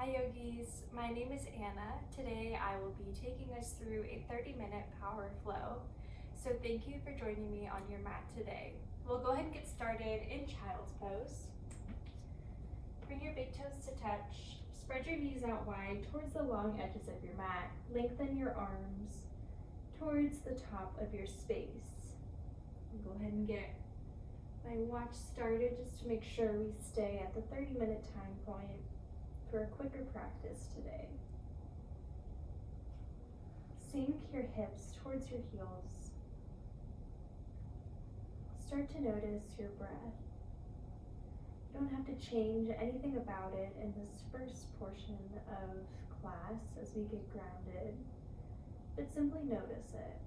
Hi yogis, my name is Anna. Today I will be taking us through a 30-minute power flow. So thank you for joining me on your mat today. We'll go ahead and get started in child's pose. Bring your big toes to touch. Spread your knees out wide towards the long edges of your mat. Lengthen your arms towards the top of your space. Go ahead and get my watch started just to make sure we stay at the 30-minute time point for a quicker practice today. Sink your hips towards your heels. Start to notice your breath. You don't have to change anything about it in this first portion of class as we get grounded, but simply notice it.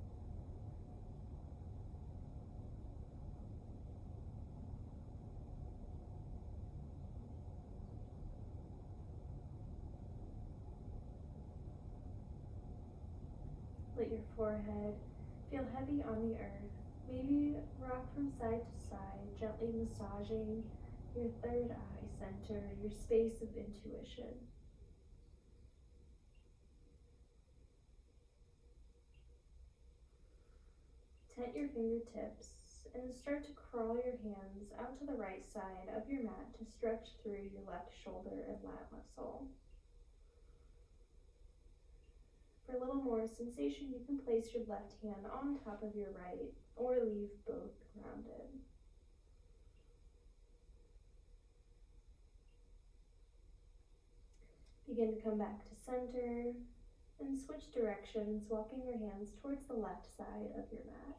Let your forehead feel heavy on the earth. Maybe rock from side to side, gently massaging your third eye center, your space of intuition. Tent your fingertips and start to crawl your hands out to the right side of your mat to stretch through your left shoulder and lat muscle. For a little more sensation, you can place your left hand on top of your right or leave both grounded. Begin to come back to center and switch directions, walking your hands towards the left side of your mat.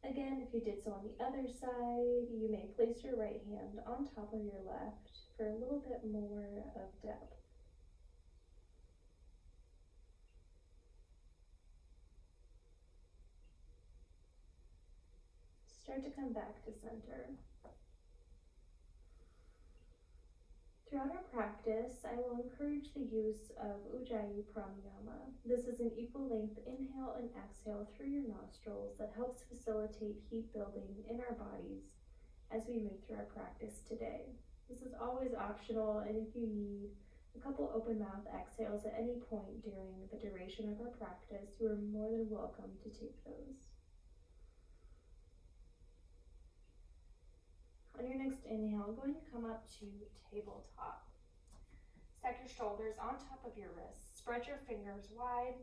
Again, if you did so on the other side, you may place your right hand on top of your left for a little bit more of depth. Start to come back to center. Throughout our practice, I will encourage the use of Ujjayi Pranayama. This is an equal length inhale and exhale through your nostrils that helps facilitate heat building in our bodies as we move through our practice today. This is always optional, and if you need a couple open mouth exhales at any point during the duration of our practice, you are more than welcome to take those. On your next inhale, go ahead and come up to tabletop. Stack your shoulders on top of your wrists. Spread your fingers wide.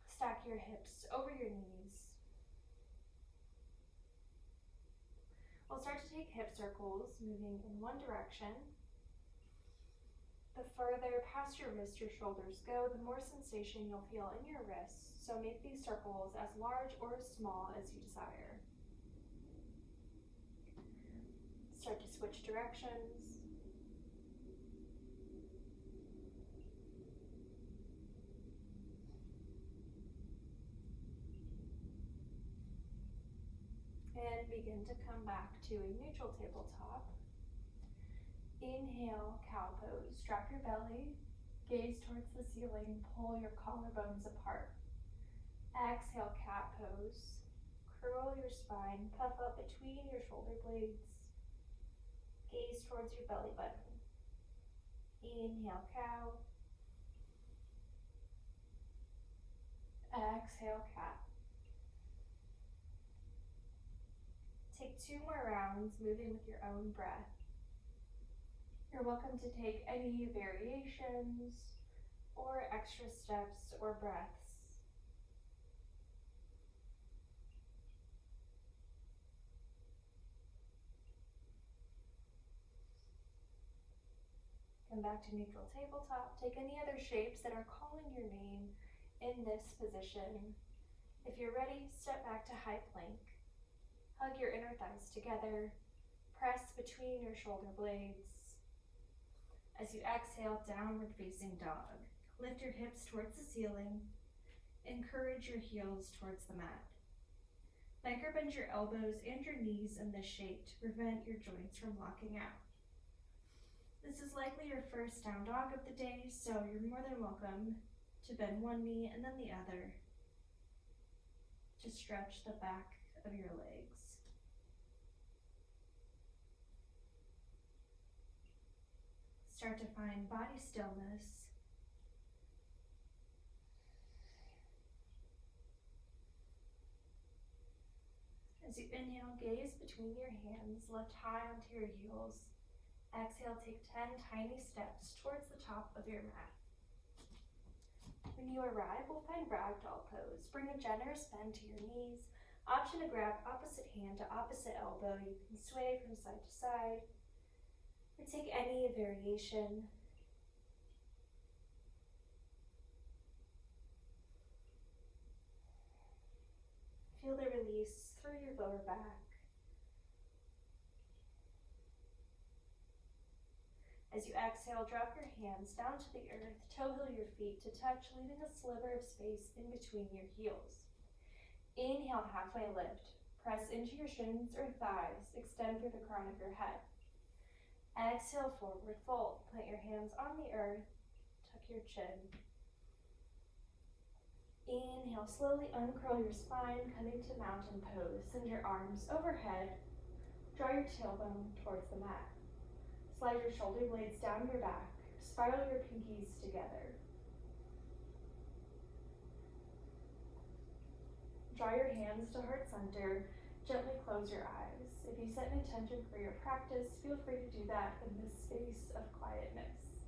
Stack your hips over your knees. We'll start to take hip circles, moving in one direction. The further past your wrist your shoulders go, the more sensation you'll feel in your wrists. So make these circles as large or as small as you desire. Start to switch directions. And begin to come back to a neutral tabletop. Inhale, cow pose. Strap your belly, gaze towards the ceiling, pull your collarbones apart. Exhale, cat pose. Curl your spine, puff up between your shoulder blades. Gaze towards your belly button. Inhale, cow. Exhale, cat. Take 2 more rounds, moving with your own breath. You're welcome to take any variations or extra steps or breaths. Come back to neutral tabletop. Take any other shapes that are calling your name in this position. If you're ready, step back to high plank. Hug your inner thighs together. Press between your shoulder blades. As you exhale, downward facing dog. Lift your hips towards the ceiling. Encourage your heels towards the mat. Microbend your elbows and your knees in this shape to prevent your joints from locking out. This is likely your first down dog of the day, so you're more than welcome to bend one knee and then the other to stretch the back of your legs. start to find body stillness. As you inhale, gaze between your hands, lift high onto your heels. Exhale, take 10 tiny steps towards the top of your mat. When you arrive, we'll find ragdoll pose. Bring a generous bend to your knees. Option to grab opposite hand to opposite elbow. You can sway from side to side, or take any variation. Feel the release through your lower back. As you exhale, drop your hands down to the earth, toe heel your feet to touch, leaving a sliver of space in between your heels. Inhale, halfway lift. Press into your shins or thighs, extend through the crown of your head. Exhale, forward fold. Plant your hands on the earth, tuck your chin. Inhale, slowly uncurl your spine, coming to mountain pose. Send your arms overhead. Draw your tailbone towards the mat. Slide your shoulder blades down your back. Spiral your pinkies together. Draw your hands to heart center. Gently close your eyes. If you set an intention for your practice, feel free to do that in this space of quietness.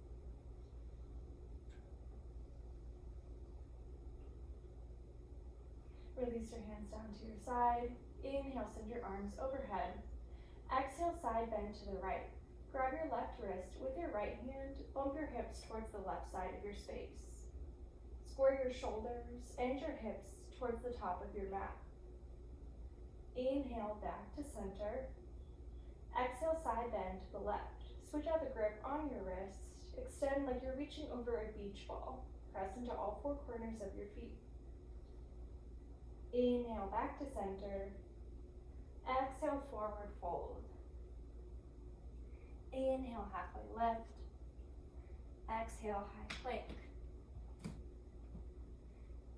Release your hands down to your side. Inhale, send your arms overhead. Exhale, side bend to the right. Grab your left wrist with your right hand. Bump your hips towards the left side of your space. Square your shoulders and your hips towards the top of your mat. Inhale, back to center. Exhale, side bend to the left. Switch out the grip on your wrist. Extend like you're reaching over a beach ball. Press into all four corners of your feet. Inhale, back to center. Exhale, forward fold. Inhale, halfway lift. Exhale, high plank.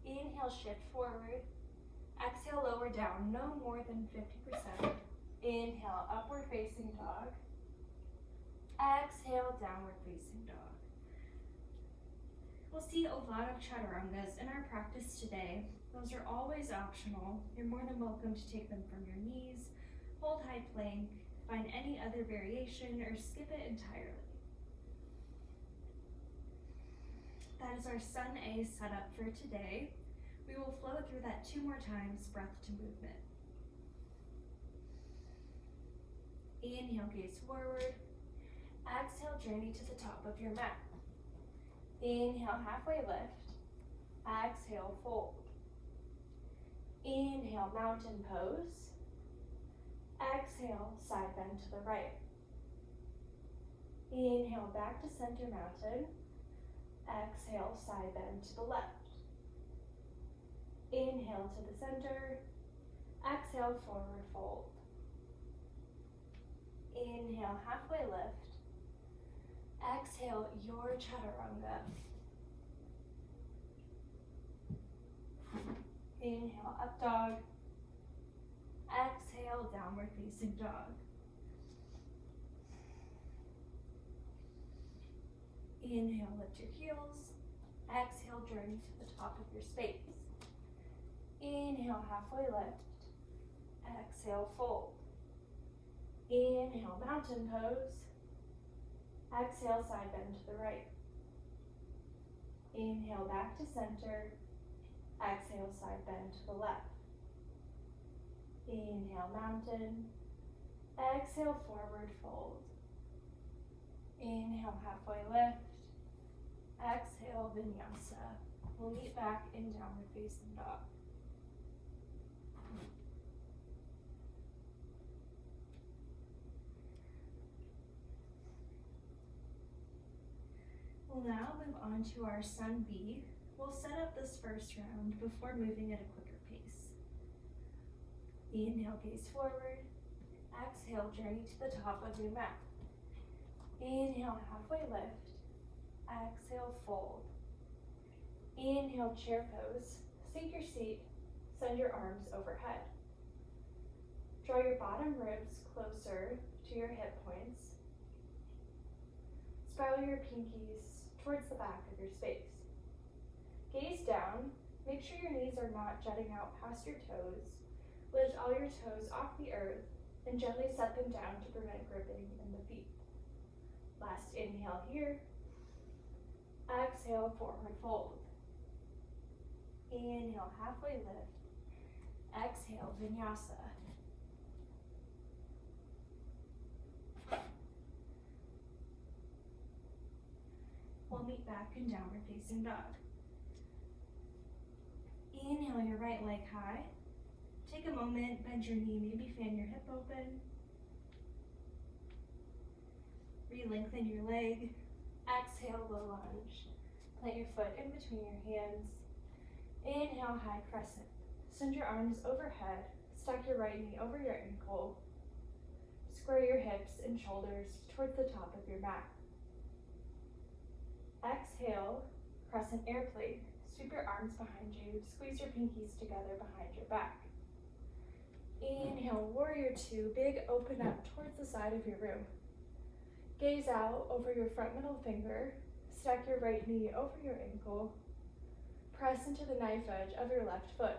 Inhale, shift forward. Exhale, lower down, no more than 50%. Inhale, upward facing dog. Exhale, downward facing dog. We'll see a lot of chaturangas in our practice today. Those are always optional. You're more than welcome to take them from your knees, hold high plank, find any other variation, or skip it entirely. That is our Sun A setup for today. We will flow through that 2 more times, breath to movement. Inhale, gaze forward. Exhale, journey to the top of your mat. Inhale, halfway lift. Exhale, fold. Inhale, mountain pose. Exhale, side bend to the right. Inhale, back to center mountain. Exhale, side bend to the left. Inhale to the center. Exhale, forward fold. Inhale, halfway lift. Exhale, your chaturanga. Inhale, up dog. Exhale, downward facing dog. Inhale, lift your heels. Exhale, journey to the top of your space. Inhale, halfway lift. Exhale, fold. Inhale, mountain pose. Exhale, side bend to the right. Inhale, back to center. Exhale, side bend to the left. Inhale, mountain. Exhale, forward fold. Inhale, halfway lift. Exhale, vinyasa. We'll meet back in downward facing dog. We'll now move on to our Sun B. We'll set up this first round before moving at a quicker pace. Inhale, gaze forward. Exhale, journey to the top of your mat. Inhale, halfway lift. Exhale, fold. Inhale, chair pose. Sink your seat. Send your arms overhead. Draw your bottom ribs closer to your hip points. Spiral your pinkies towards the back of your space. Gaze down. Make sure your knees are not jutting out past your toes. Lift all your toes off the earth and gently set them down to prevent gripping in the feet. Last inhale here. Exhale, forward fold. Inhale, halfway lift. Exhale, vinyasa. We'll meet back in downward facing dog. Inhale your right leg high. Take a moment, bend your knee, maybe fan your hip open. Re-lengthen your leg. Exhale, low lunge. Plant your foot in between your hands. Inhale, high crescent. Send your arms overhead. Stack your right knee over your ankle. Square your hips and shoulders towards the top of your mat. Exhale, crescent airplane. Sweep your arms behind you. Squeeze your pinkies together behind your back. Inhale, warrior two. Big open up towards the side of your room. Gaze out over your front middle finger. Stack your right knee over your ankle. Press into the knife edge of your left foot.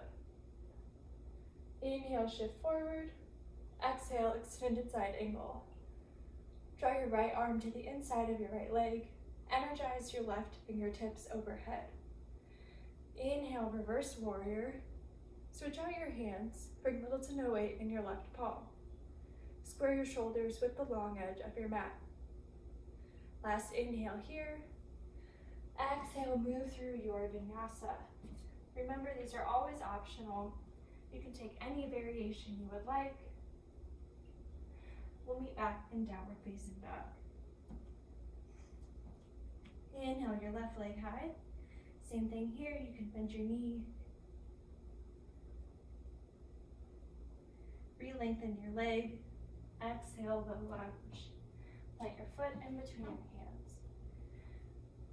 Inhale, shift forward. Exhale, extended side angle. Draw your right arm to the inside of your right leg. Energize your left fingertips overhead. Inhale, reverse warrior. Switch out your hands. Bring little to no weight in your left palm. Square your shoulders with the long edge of your mat. Last inhale here. Exhale, move through your vinyasa. Remember, these are always optional. You can take any variation you would like. We'll meet back in downward facing dog. Inhale your left leg high. Same thing here, you can bend your knee. Re-lengthen your leg. Exhale, low lunge. Plant your foot in between your hands.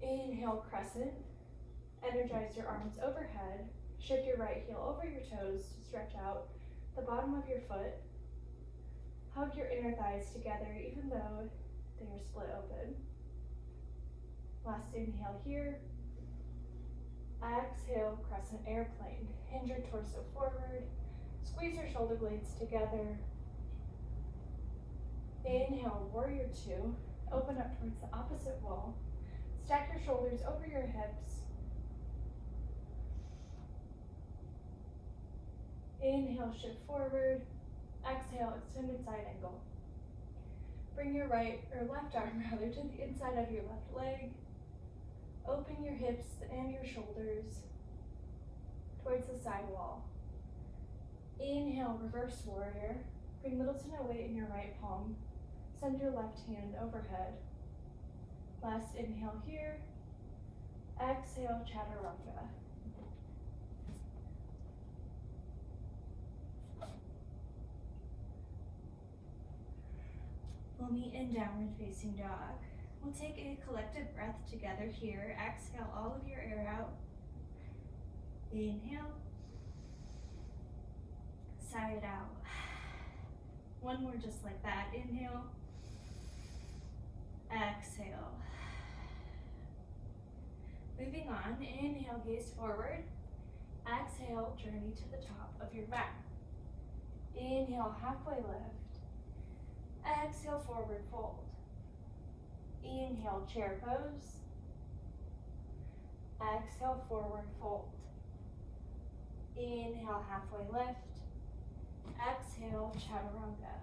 Inhale, crescent. Energize your arms overhead. Shift your right heel over your toes to stretch out the bottom of your foot. Hug your inner thighs together even though they are split open. Last inhale here. Exhale, crescent airplane. Hinge your torso forward. Squeeze your shoulder blades together. Inhale, warrior two. Open up towards the opposite wall. Stack your shoulders over your hips. Inhale, shift forward. Exhale, extended side angle. Bring your right or left arm rather to the inside of your left leg. Open your hips and your shoulders towards the side wall. Inhale, reverse warrior. Bring little to no weight in your right palm. Send your left hand overhead. Last inhale here. Exhale, chaturanga. We'll meet in downward facing dog. We'll take a collective breath together here. Exhale all of your air out. Inhale. Sigh it out. One more just like that. Inhale. Exhale. Moving on, inhale, gaze forward. Exhale, journey to the top of your mat. Inhale, halfway lift. Exhale, forward fold. Inhale, chair pose. Exhale, forward fold. Inhale, halfway lift. Exhale, chaturanga.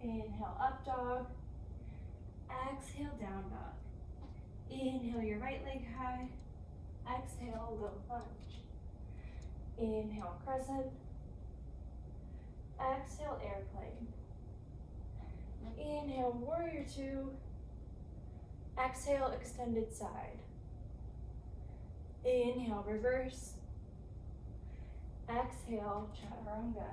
Inhale, up dog. Exhale, down dog. Inhale your right leg high. Exhale, low lunge. Inhale, crescent. Exhale, airplane. Inhale, warrior two. Exhale, extended side. Inhale, reverse. Exhale, chaturanga.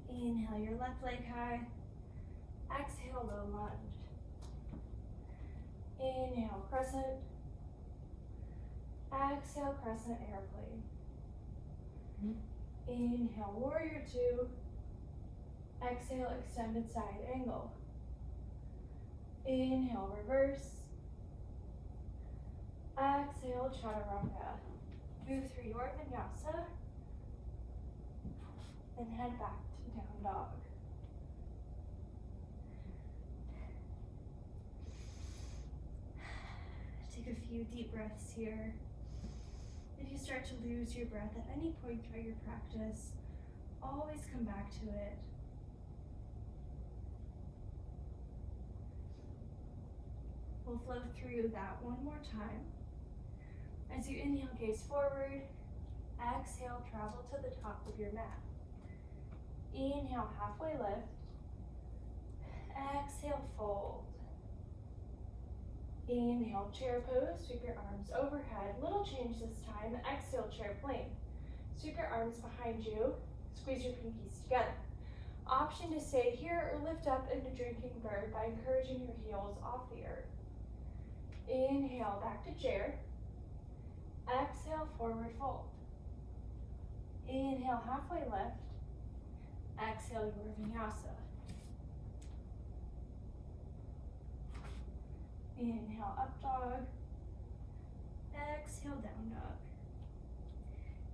Inhale your left leg high. Exhale, low lunge. Inhale, crescent. Exhale, crescent airplane. Inhale, warrior two. Exhale, extended side angle. Inhale, reverse. Exhale, chaturanga. Move through your vinyasa. Then head back to down dog. Take a few deep breaths here. If you start to lose your breath at any point throughout your practice, always come back to it. We'll flow through that one more time. As you inhale, gaze forward. Exhale, travel to the top of your mat. Inhale, halfway lift. Exhale, fold. Inhale, chair pose. Sweep your arms overhead. Little change this time. Exhale, chair plane. Sweep your arms behind you. Squeeze your pinkies together. Option to stay here or lift up into drinking bird by encouraging your heels off the earth. Inhale, back to chair. Exhale, forward fold. Inhale, halfway lift. Exhale, your vinyasa. Inhale, up dog. Exhale, down dog.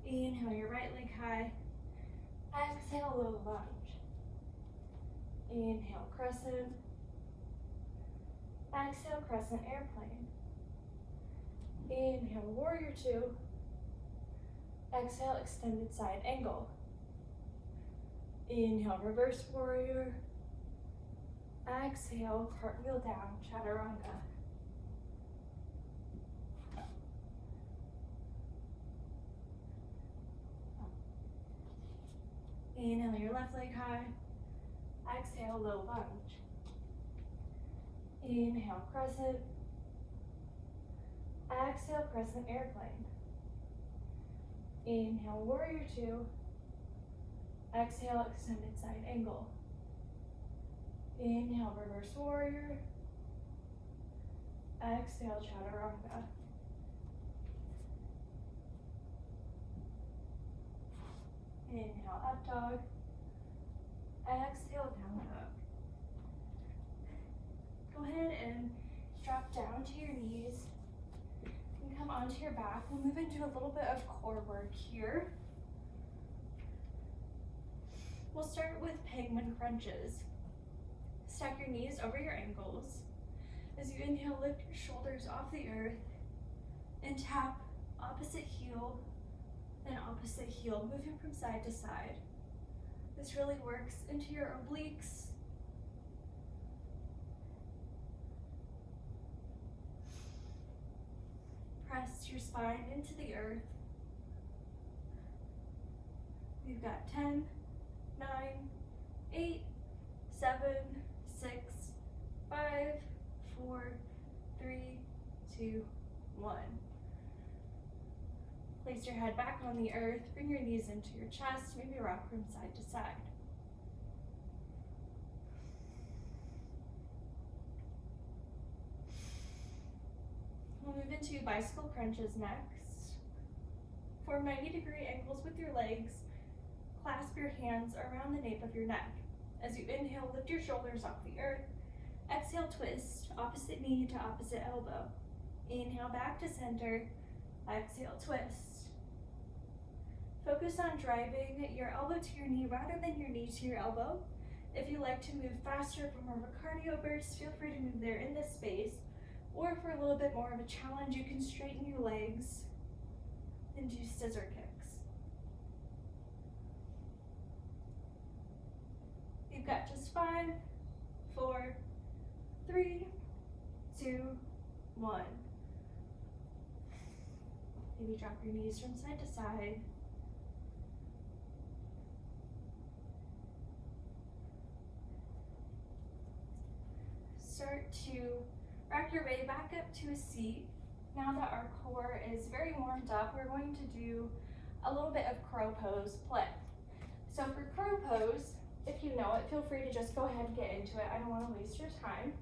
Inhale, your right leg high. Exhale, low lunge. Inhale, crescent. Exhale, crescent airplane. Inhale, warrior two. Exhale, extended side angle. Inhale, reverse warrior. Exhale, cartwheel down, chaturanga. Inhale, your left leg high. Exhale, low lunge. Inhale, crescent. Exhale, crescent airplane. Inhale, warrior two. Exhale, extended side angle. Inhale, reverse warrior. Exhale, chaturanga. Inhale, up dog. Exhale, down dog. Go ahead and drop down to your knees and come onto your back. We'll move into a little bit of core work here. We'll start with penguin crunches. Stack your knees over your ankles. As you inhale, lift your shoulders off the earth and tap opposite heel and opposite heel, moving from side to side. This really works into your obliques. Press your spine into the earth. We've got 10, 9, 8, 7, 6, 5, 4, 3, 2, 1. Place your head back on the earth, bring your knees into your chest, maybe rock from side to side. We'll move into bicycle crunches next. Form 90-degree angles with your legs. Clasp your hands around the nape of your neck. As you inhale, lift your shoulders off the earth. Exhale, twist, opposite knee to opposite elbow. Inhale, back to center. Exhale, twist. Focus on driving your elbow to your knee rather than your knee to your elbow. If you like to move faster for more of a cardio burst, feel free to move there in this space. Or for a little bit more of a challenge, you can straighten your legs and do scissor kicks. You've got just 5, 4, 3, 2, 1. Maybe drop your knees from side to side. Start to rock your way back up to a seat. Now that our core is very warmed up, we're going to do a little bit of crow pose play. So for crow pose, if you know it, feel free to just go ahead and get into it. I don't want to waste your time.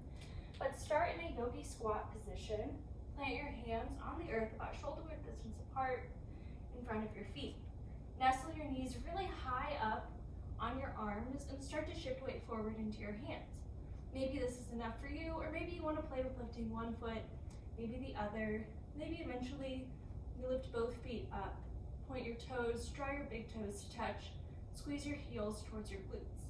But start in a yogi squat position. Plant your hands on the earth about shoulder width distance apart in front of your feet. Nestle your knees really high up on your arms and start to shift weight forward into your hands. Maybe this is enough for you, or maybe you want to play with lifting one foot, maybe the other. Maybe eventually you lift both feet up. Point your toes, draw your big toes to touch, squeeze your heels towards your glutes.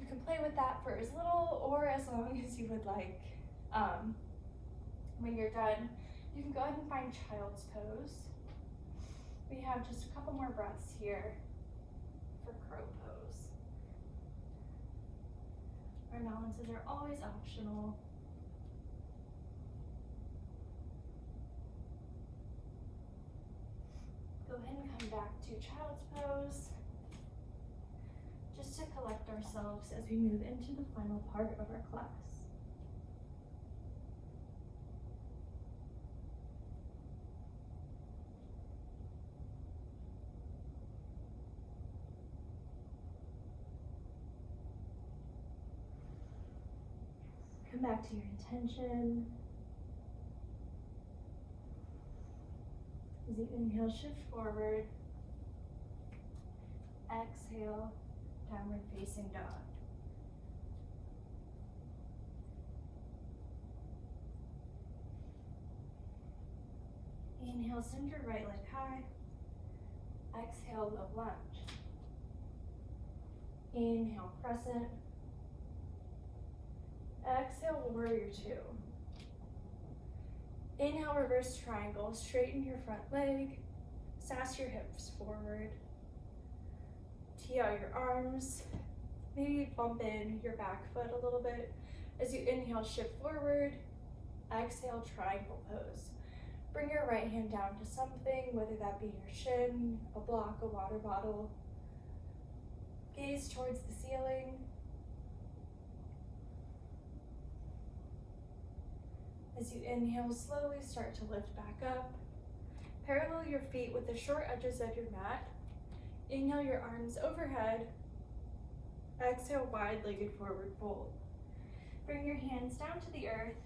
You can play with that for as little or as long as you would like. When you're done, you can go ahead and find child's pose. We have just a couple more breaths here for crow pose. Our balances are always optional. Go ahead and come back to child's pose, just to collect ourselves as we move into the final part of our class. Come back to your intention. As you inhale, shift forward. Exhale, downward facing dog. Inhale, send your right leg high. Exhale, low lunge. Inhale, crescent. Exhale, warrior two. Inhale, reverse triangle. Straighten your front leg. Sass your hips forward. Tee out your arms. Maybe bump in your back foot a little bit. As you inhale, shift forward. Exhale, triangle pose. Bring your right hand down to something, whether that be your shin, a block, a water bottle. Gaze towards the ceiling. As you inhale, slowly start to lift back up. Parallel your feet with the short edges of your mat. Inhale your arms overhead. Exhale, wide-legged forward fold. Bring your hands down to the earth.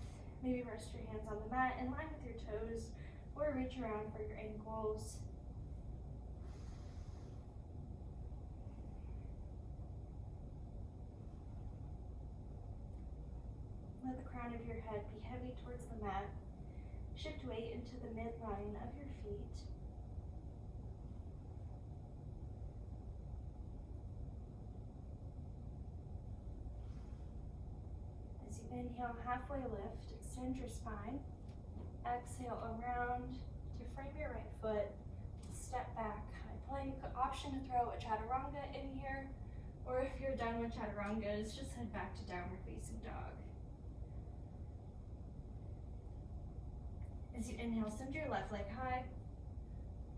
Maybe rest your hands on the mat in line with your toes, or reach around for your ankles. Let the crown of your head be heavy towards the mat. Shift weight into the midline of your feet. As you inhale, halfway lift, extend your spine. Exhale around to frame your right foot. Step back, high plank. Option to throw a chaturanga in here, or if you're done with chaturangas, just head back to downward facing dog. As you inhale, send your left leg high.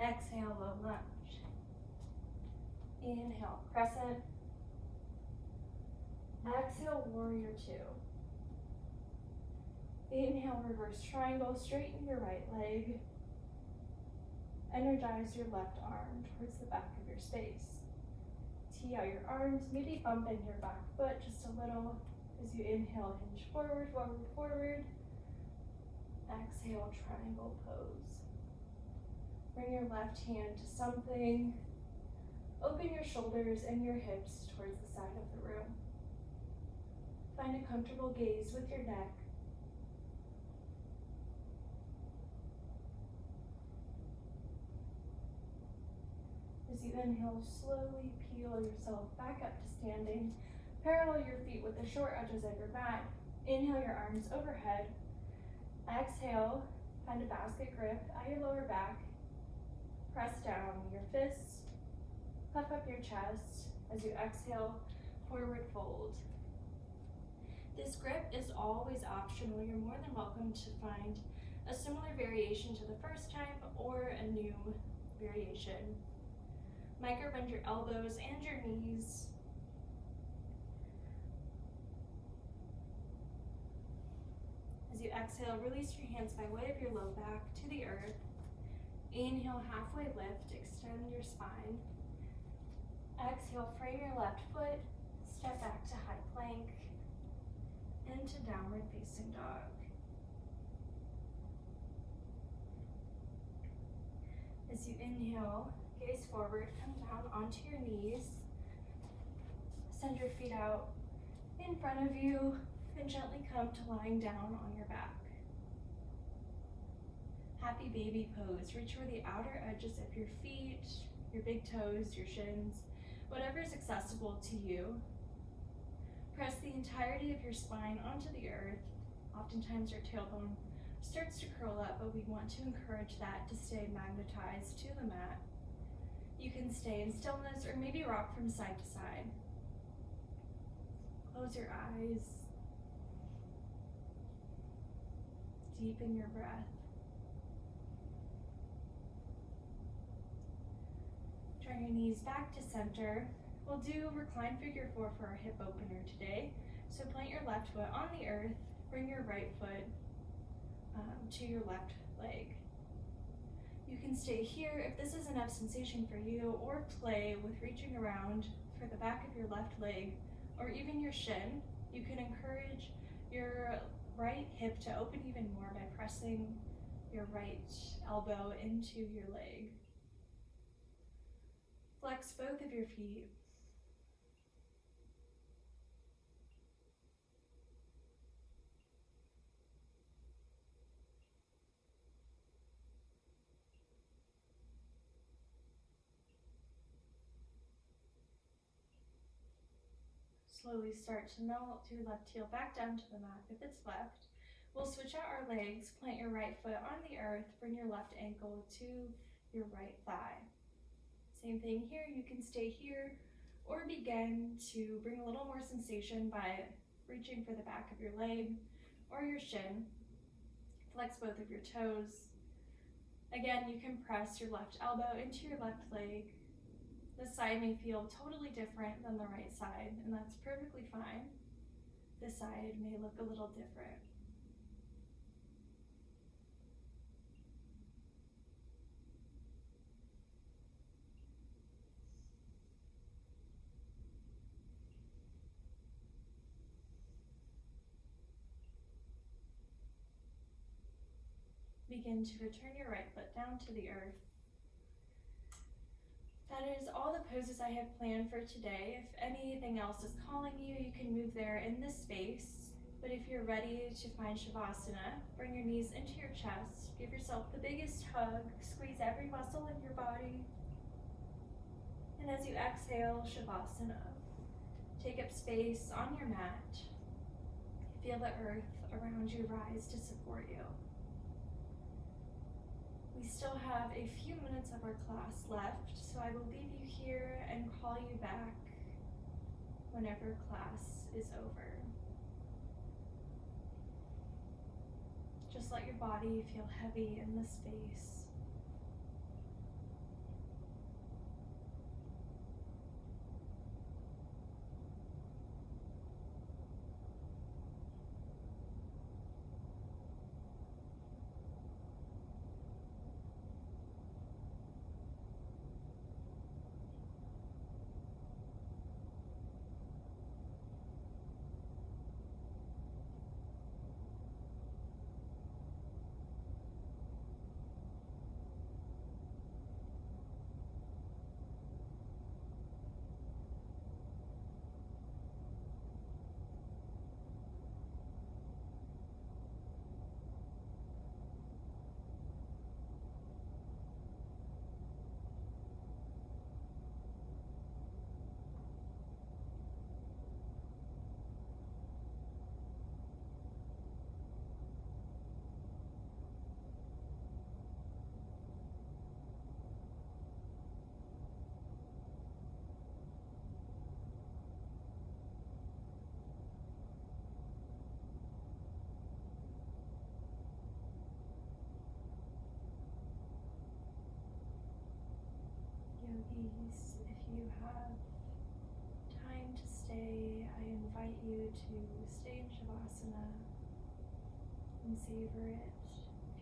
Exhale, low lunge. Inhale, crescent. Exhale, warrior two. Inhale, reverse triangle. Straighten your right leg. Energize your left arm towards the back of your space. Tee out your arms. Maybe bump in your back foot just a little. As you inhale, hinge forward, forward, forward. Exhale, triangle pose. Bring your left hand to something. Open your shoulders and your hips towards the side of the room. Find a comfortable gaze with your neck. As you inhale, slowly peel yourself back up to standing. Parallel your feet with the short edges of your mat. Inhale your arms overhead. Exhale, find a basket grip at your lower back. Press down your fists. Puff up your chest. As you exhale, forward fold. This grip is always optional. You're more than welcome to find a similar variation to the first time or a new variation. Micro bend your elbows and your knees. As you exhale, release your hands by way of your low back to the earth. Inhale, halfway lift, extend your spine. Exhale, frame your left foot, step back to high plank, into downward facing dog. As you inhale, gaze forward, come down onto your knees. Send your feet out in front of you and gently come to lying down on your back. Happy baby pose. Reach for the outer edges of your feet, your big toes, your shins, whatever is accessible to you. Press the entirety of your spine onto the earth. Oftentimes your tailbone starts to curl up, but we want to encourage that to stay magnetized to the mat. You can stay in stillness or maybe rock from side to side. Close your eyes. Deepen your breath. Turn your knees back to center. We'll do recline figure 4 for our hip opener today. So plant your left foot on the earth, bring your right foot to your left leg. You can stay here if this is enough sensation for you, or play with reaching around for the back of your left leg or even your shin. You can encourage your right hip to open even more by pressing your right elbow into your leg. Flex both of your feet. Slowly start to melt your left heel back down to the mat if it's left. We'll switch out our legs, plant your right foot on the earth, bring your left ankle to your right thigh. Same thing here, you can stay here or begin to bring a little more sensation by reaching for the back of your leg or your shin. Flex both of your toes. Again, you can press your left elbow into your left leg. This side may feel totally different than the right side, and that's perfectly fine. This side may look a little different. Begin to return your right foot down to the earth. That is all the poses I have planned for today. If anything else is calling you, you can move there in this space. But if you're ready to find Shavasana, bring your knees into your chest. Give yourself the biggest hug. Squeeze every muscle in your body. And as you exhale, Shavasana. Take up space on your mat. Feel the earth around you rise to support you. We still have a few minutes of our class left, so I will leave you here and call you back whenever class is over. Just let your body feel heavy in the space. Yogis, if you have time to stay, I invite you to stay in Shavasana and savor it.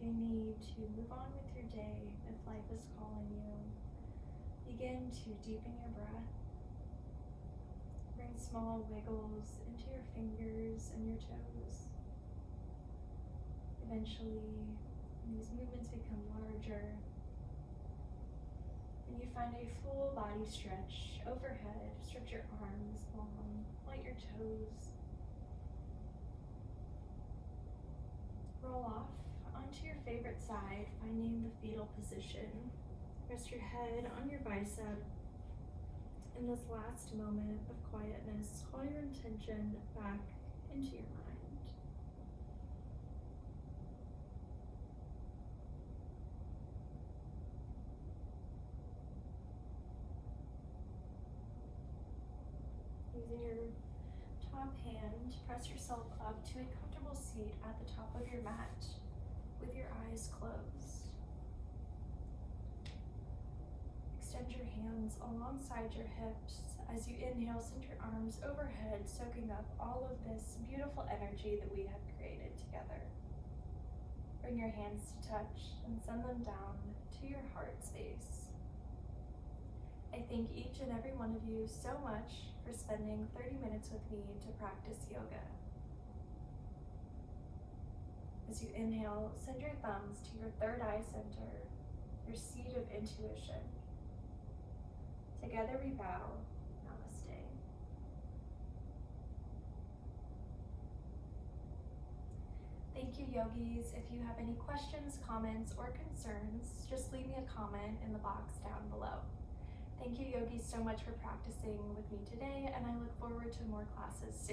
If you need to move on with your day, if life is calling you, begin to deepen your breath. Bring small wiggles into your fingers and your toes. Eventually, these movements become larger. And you find a full body stretch overhead. Stretch your arms long, light your toes. Roll off onto your favorite side, finding the fetal position. Rest your head on your bicep. In this last moment of quietness, call your intention back into your mind. Using your top hand, press yourself up to a comfortable seat at the top of your mat with your eyes closed. Extend your hands alongside your hips. As you inhale, send your arms overhead, soaking up all of this beautiful energy that we have created together. Bring your hands to touch and send them down to your heart space. I thank each and every one of you so much for spending 30 minutes with me to practice yoga. As you inhale, send your thumbs to your third eye center, your seat of intuition. Together we bow. Namaste. Thank you, yogis. If you have any questions, comments, or concerns, just leave me a comment in the box down below. Thank you, yogis, so much for practicing with me today, and I look forward to more classes soon.